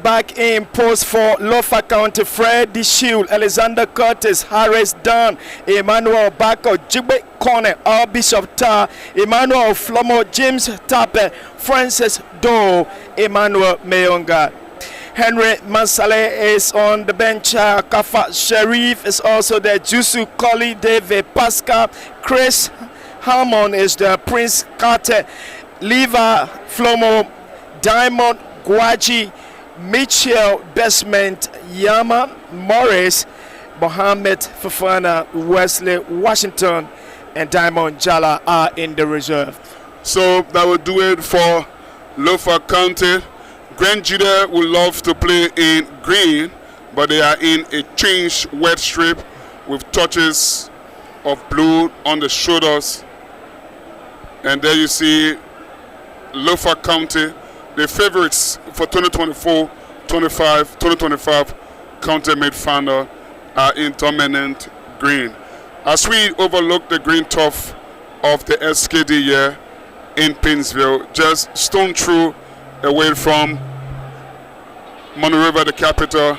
back in post for Lofa County. Freddie Shield, Alexander Curtis, Harris Dunn, Emmanuel Bako, Jigbe Corner, Bishop Tar, Emmanuel Flomo, James Tape, Francis Doe, Emmanuel Mayonga. Henry Mansale is on the bench. Kafa Sharif is also there. Jusu Colley, David Pascal, Chris Harmon is there. Prince Carter, Leva Flomo, Diamond Gwaji, Mitchell Besment, Yama Morris, Mohammed Fafana, Wesley Washington, and Diamond Jala are in the reserve. So that will do it for Lofa County. Gedeh would love to play in green, but they are in a changed wet strip with touches of blue on the shoulders. And there you see Lofa County, the favorites for 2025 County Mid Final, are in dominant green. As we overlook the green turf of the SKD here in Painesville, just stone throw away from Monrovia, the capital,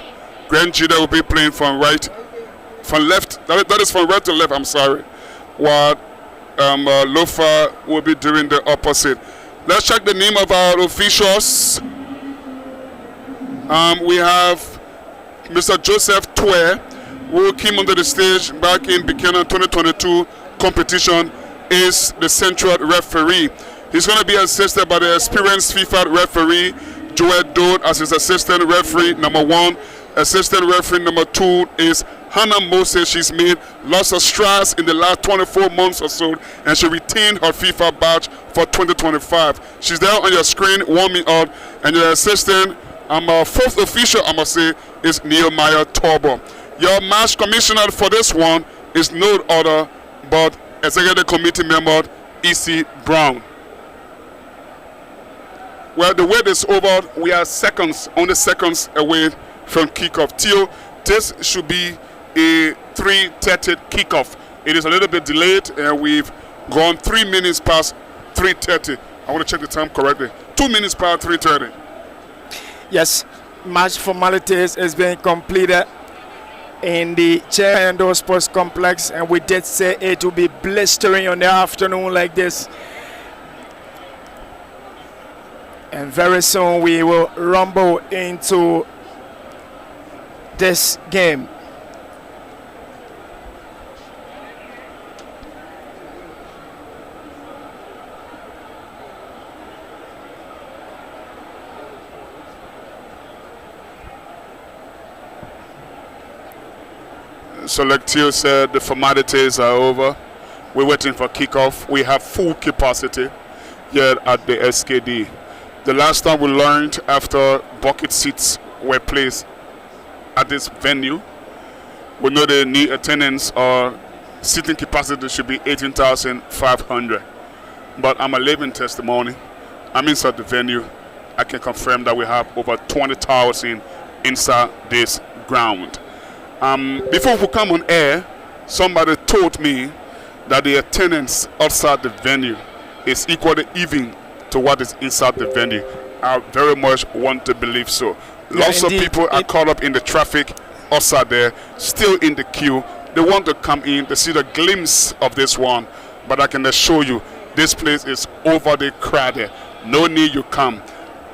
Gedeh will be playing from left. That is from right to left, I'm sorry. While Lofa will be doing the opposite. Let's check the name of our officials. We have Mr. Joseph Twe, who came onto the stage back in Buchanan 2022 competition, is the central referee. He's going to be assisted by the experienced FIFA referee, Joel Dode, as his assistant referee number 1. Assistant referee number 2 is Hannah Moses. She's made lots of strides in the last 24 months or so, and she retained her FIFA badge for 2025. She's there on your screen warming up, and your assistant, our fourth official, I must say, is Nehemiah Torbo. Your match commissioner for this one is no other but executive committee member E.C. Brown. Well, the wait is over. We are only seconds away from kickoff. Theo, this should be a 3:30 kickoff. It is a little bit delayed, and we've gone 3 minutes past 3:30. I want to check the time correctly. 2 minutes past 3:30. Yes, match formalities is being completed in the Chair Indoor Sports Complex, and we did say it will be blistering on the afternoon like this. And very soon we will rumble into this game. So like Theo said, the formalities are over. We're waiting for kickoff. We have full capacity here at the SKD. The last time we learned after bucket seats were placed at this venue, we know the new attendance or seating capacity should be 18,500. But I'm a living testimony. I'm inside the venue. I can confirm that we have over 20,000 inside this ground. Before we come on air, somebody told me that the attendance outside the venue is equally even to what is inside the venue. I very much want to believe so. Lots of people are caught up in the traffic outside there, still in the queue. They want to come in to see the glimpse of this one, but I can assure you, this place is overly crowded. No need you come.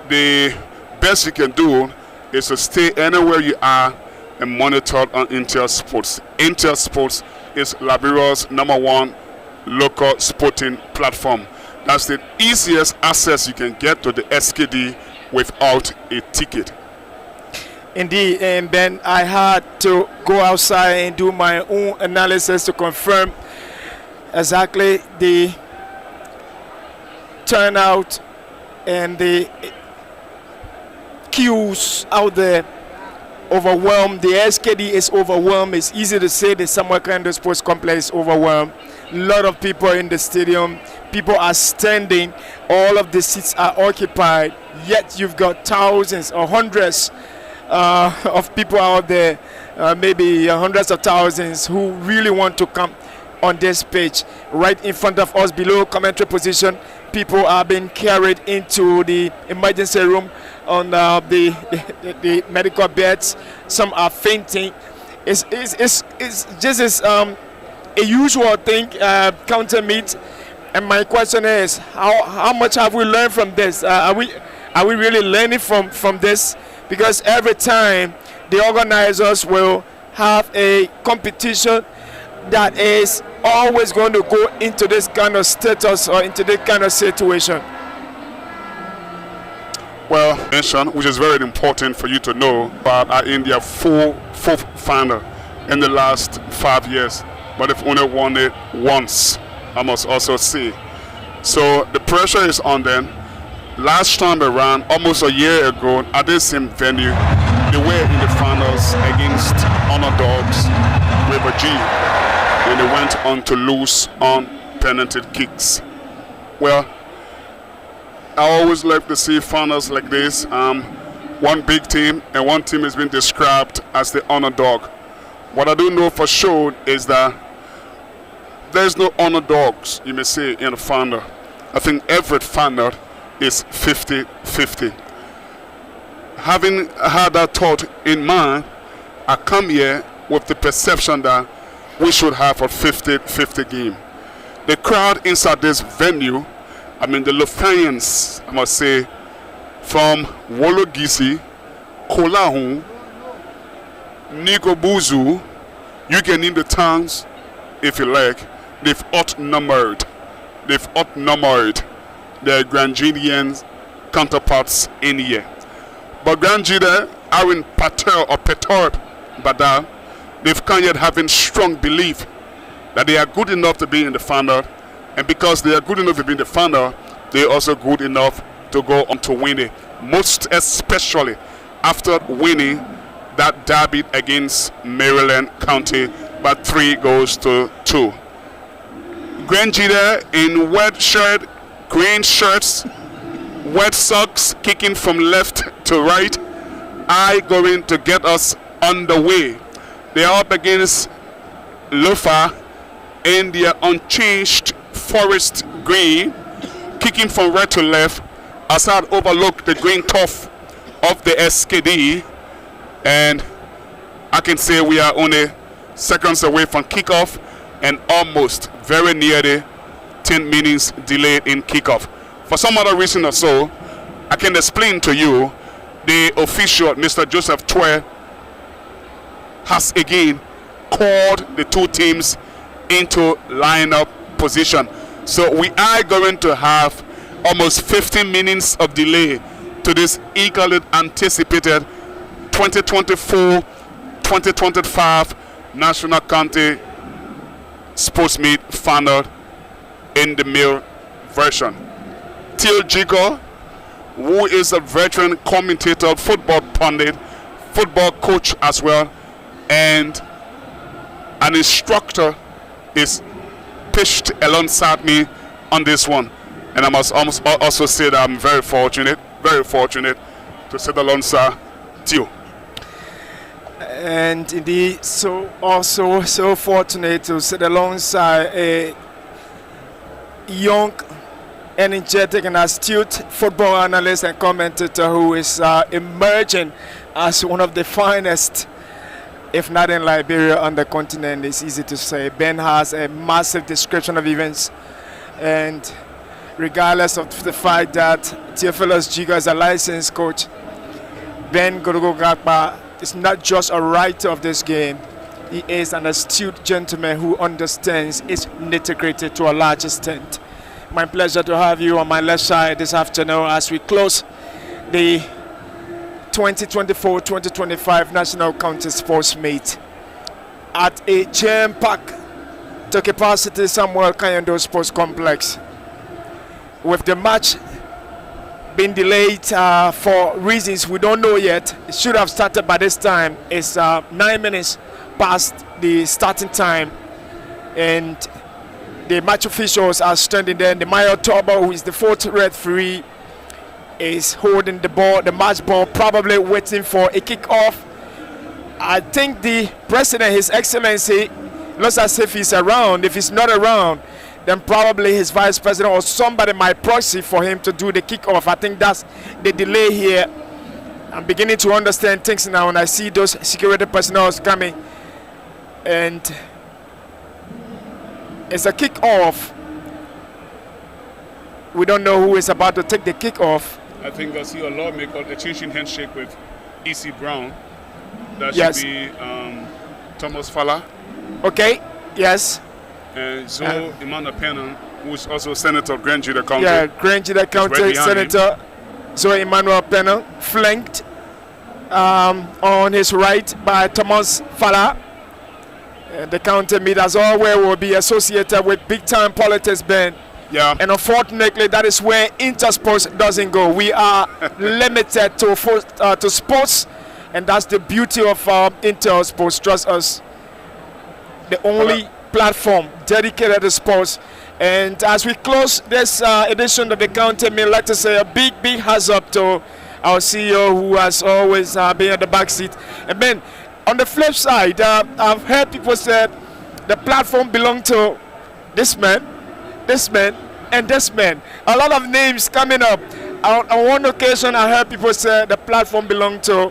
The best you can do is to stay anywhere you are and monitor on Intel Sports. Intel Sports is Liberia's #1 local sporting platform. That's the easiest access you can get to the SKD without a ticket. Indeed, and Ben, I had to go outside and do my own analysis to confirm exactly the turnout and the queues out there. Overwhelmed. The SKD is overwhelmed. It's easy to say the Samuel Kendo Sports Complex is overwhelmed. A lot of people in the stadium. People are standing. All of the seats are occupied. Yet you've got thousands or hundreds of people out there, maybe hundreds of thousands, who really want to come on this pitch. Right in front of us, below commentary position, people are being carried into the emergency room on the medical beds. Some are fainting. It's just a usual thing, counter meet. And my question is, how much have we learned from this? Are we really learning from this? Because every time the organizers will have a competition that is always going to go into this kind of status or into this kind of situation. Well, mention, which is very important for you to know, but are in their fourth final in the last 5 years, but they've only won it once, I must also say. So the pressure is on them. Last time around, almost a year ago, at this same venue, they were in the finals against underdogs River G, and they went on to lose on penalty kicks. Well, I always like to see finals like this. One big team and one team has been described as the underdog. What I do know for sure is that there's no underdogs, you may say, in the final. I think every final is 50-50. Having had that thought in mind, I come here with the perception that we should have a 50-50 game. The crowd inside this venue, I mean the Lofanians, I must say, from Wologisi, Kolahun, Nikobuzu, you can name the towns if you like, they've outnumbered their Grangidian counterparts in here. But Granjida are in perturbed by that. They've come yet having strong belief that they are good enough to be in the final, and because they are good enough to be in the final, they are also good enough to go on to win it. Most especially after winning that derby against Maryland County by 3-2. Granjida in wet shirt, green shirts, wet socks, kicking from left to right, are going to get us underway. They are up against Lofa in their unchanged forest green, kicking from right to left. Assad overlooked the green turf of the SKD, and I can say we are only seconds away from kickoff and almost very near the 10 minutes delayed in kickoff. For some other reason or so, I can explain to you, the official, Mr. Joseph Twe, has again called the two teams into lineup position. So we are going to have almost 15 minutes of delay to this eagerly anticipated 2024-2025 National County Sports Meet final in the male version. Till Jigo, who is a veteran commentator, football pundit, football coach as well, and an instructor, is pitched alongside me on this one. And I must also say that I'm very fortunate to sit alongside Tio. And indeed, so fortunate to sit alongside a young, energetic and astute football analyst and commentator who is emerging as one of the finest, if not in Liberia, on the continent. It's easy to say. Ben has a massive description of events, and regardless of the fact that Theophilus Jiga is a licensed coach, Ben Gorogogakpa is not just a writer of this game. He is an astute gentleman who understands its nitty-gritty to a large extent. My pleasure to have you on my left side this afternoon as we close the 2024-2025 National County Sports Meet at a jam-packed to capacity Samuel Kayando Sports Complex. With the match being delayed for reasons we don't know yet, it should have started by this time. It's 9 minutes past the starting time, and the match officials are standing there. And the Mayor Toba, who is the fourth referee, is holding the ball, the match ball, probably waiting for a kickoff. I think the President, His Excellency, looks as if he's around. If he's not around, then probably his vice president or somebody might proxy for him to do the kickoff. I think that's the delay here. I'm beginning to understand things now when I see those security personnel coming. And it's a kickoff. We don't know who is about to take the kickoff. I think I see a lawmaker exchanging handshake with E.C. Brown. That Yes. should be Thomas Fala. Okay, yes. And Zoe Emmanuel Pena, who is also Senator of Grand Gedeh County. Yeah, Grand Gedeh County right Senator Zoe Emmanuel Pena, flanked on his right by Thomas Fala. The county meet, as always, will be associated with big-time politics, Ben. Yeah. And unfortunately, that is where Intersports doesn't go. We are limited to sports, and that's the beauty of Intersports. Trust us, the only platform dedicated to sports. And as we close this edition of the county meet, I'd like to say a big hands up to our CEO, who has always been at the back seat. And then, on the flip side, I've heard people say the platform belongs to this man, and this man. A lot of names coming up. On one occasion, I heard people say the platform belonged to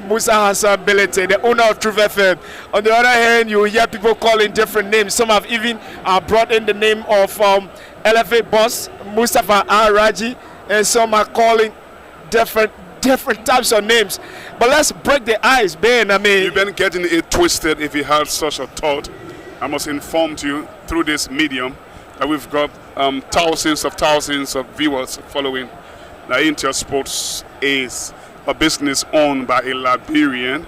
Musa Hassan Belete, the owner of Truth FM. On the other hand, you hear people calling different names. Some have even brought in the name of LFA boss Mustafa Araji, and some are calling different types of names. But let's break the ice, Ben. I mean, You've been getting it twisted if you had such a thought. I must inform you through this medium that we've got thousands of viewers following. Now, Intersports is a business owned by a Liberian.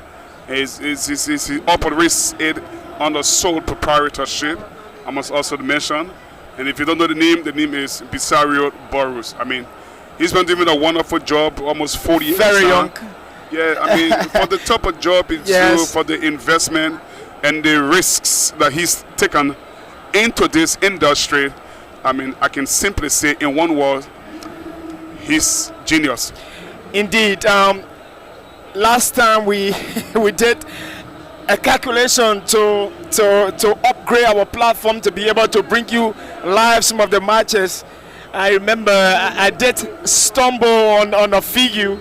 It operates it under sole proprietorship, I must also mention. And if you don't know the name is Bisario Boros. I mean, he's been doing a wonderful job, almost 40 years. Very young. Yeah, I mean, for the type of job it's Yes. for the investment and the risks that he's taken into this industry, I mean, I can simply say in one word, he's genius. Indeed. Last time we we did a calculation to upgrade our platform to be able to bring you live some of the matches. I remember I did stumble on a figure.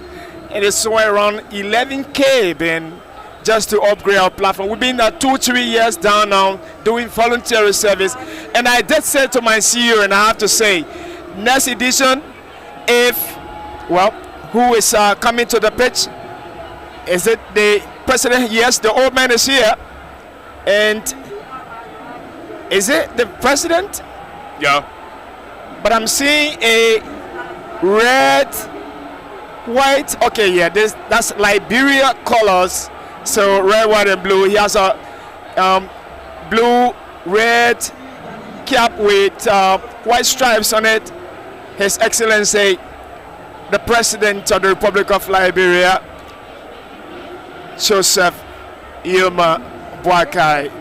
It is somewhere around 11K, Ben, just to upgrade our platform. We've been 2-3 years down now doing voluntary service. And I did say to my CEO, and I have to say, next edition, who is coming to the pitch? Is it the president? Yes, the old man is here. And is it the president? Yeah. But I'm seeing a red, white. Okay, yeah, that's Liberia colors. So red, white, and blue. He has a blue, red cap with white stripes on it. His Excellency, the President of the Republic of Liberia, Joseph Yilma Boakai,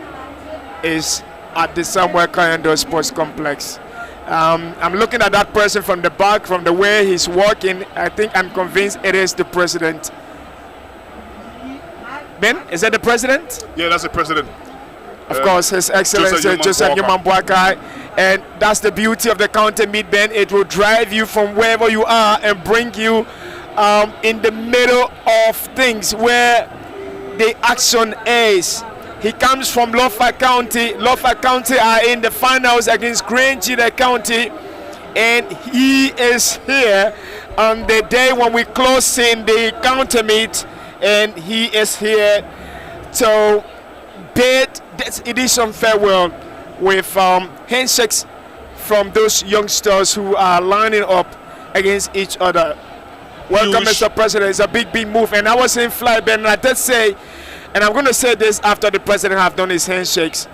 is at the Samuel Kayando Sports Complex. I'm looking at that person from the back, from the way he's walking. I'm convinced it is the president. Ben, is that the president? Yeah, that's the president. Of course, His Excellency Joseph Yilma Boakai. And that's the beauty of the counter meet, Ben. It will drive you from wherever you are and bring you in the middle of things where the action is. He comes from Lofa County. Lofa County are in the finals against Grand Gedeh County, and he is here on the day when we close in the counter meet, and he is here to bid this edition farewell with handshakes from those youngsters who are lining up against each other. Welcome, Huge. Mr. President. It's a big move. And I was in flight, Ben, and I did say, and I'm going to say this after the president have done his handshakes.